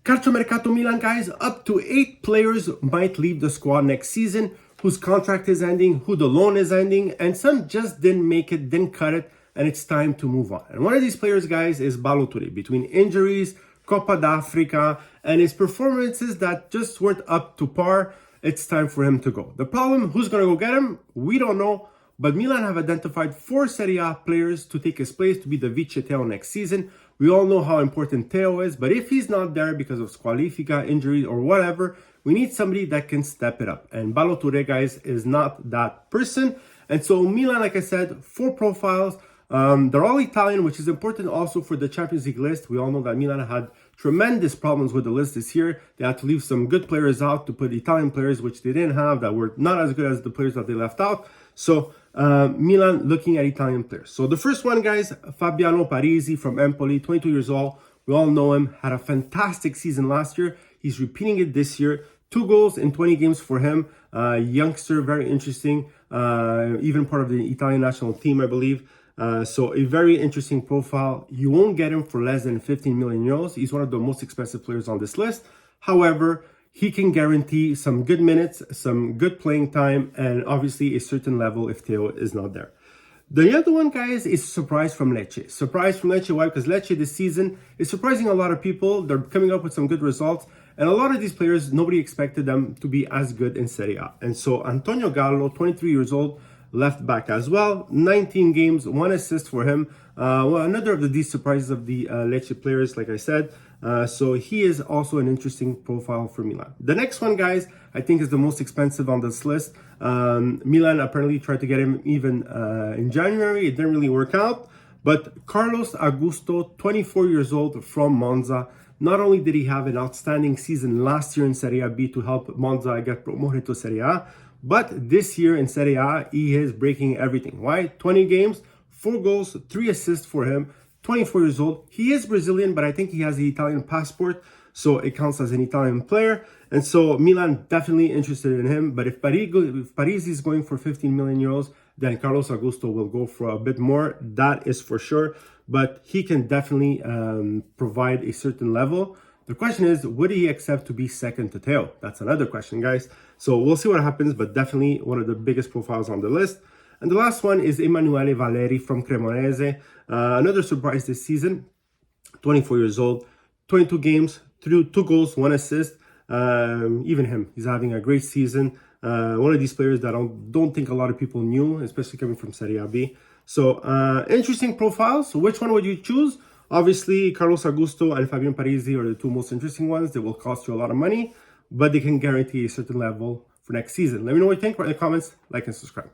Calciomercato Milan, guys, up to 8 players might leave the squad next season, whose contract is ending, who the loan is ending, and some just didn't make it, didn't cut it, and it's time to move on. And one of these players, guys, is Balotelli. Between injuries, Coppa d'Africa, and his performances that just weren't up to par, it's time for him to go. The problem, who's going to go get him? We don't know. But Milan have identified 4 Serie A players to take his place to be the Vice Theo next season. We all know how important Theo is, but if he's not there because of squalifica, injury, or whatever, we need somebody that can step it up. And Balotelli, guys, is not that person. And so Milan, like I said, 4 profiles. They're all Italian, which is important also for the Champions League list. We all know that Milan had tremendous problems with the list this year. They had to leave some good players out to put Italian players, which they didn't have, that were not as good as the players that they left out. So Milan looking at Italian players. So the first one, guys, Fabiano Parisi from Empoli, 22 years old. We all know him, had a fantastic season last year. He's repeating it this year. 2 goals in 20 games for him. Youngster, very interesting. Even part of the Italian national team, I believe. So a very interesting profile. You won't get him for less than 15 million euros. He's one of the most expensive players on this list. However, he can guarantee some good minutes, some good playing time, and obviously a certain level if Theo is not there. The other one, guys, is surprise from Lecce. Surprise from Lecce, why? Because Lecce this season is surprising a lot of people. They're coming up with some good results. And a lot of these players, nobody expected them to be as good in Serie A. And so Antonio Gallo, 23 years old, left back as well. 19 games, 1 assist for him. Another of these surprises of the Lecce players, like I said. So he is also an interesting profile for Milan. The next one, guys, I think is the most expensive on this list. Milan apparently tried to get him even in January. It didn't really work out. But Carlos Augusto, 24 years old from Monza. Not only did he have an outstanding season last year in Serie A B to help Monza get promoted to Serie A, but this year in Serie A, he is breaking everything. Why? 20 games, 4 goals, 3 assists for him. 24 years old. He is Brazilian, but I think he has the Italian passport, so it counts as an Italian player. And so Milan definitely interested in him. But if Parisi is going for 15 million euros, then Carlos Augusto will go for a bit more. That is for sure. But he can definitely provide a certain level. The question is, would he accept to be second to Theo? That's another question, guys. So we'll see what happens, but definitely one of the biggest profiles on the list. And the last one is Emanuele Valeri from Cremonese. Another surprise this season. 24 years old, 22 games, 2 goals, 1 assist. Even him, he's having a great season. One of these players that I don't think a lot of people knew, especially coming from Serie A B. So interesting profiles. So which one would you choose? Obviously, Carlos Augusto and Fabiano Parisi are the 2 most interesting ones. They will cost you a lot of money, but they can guarantee a certain level for next season. Let me know what you think. Write in the comments, like and subscribe.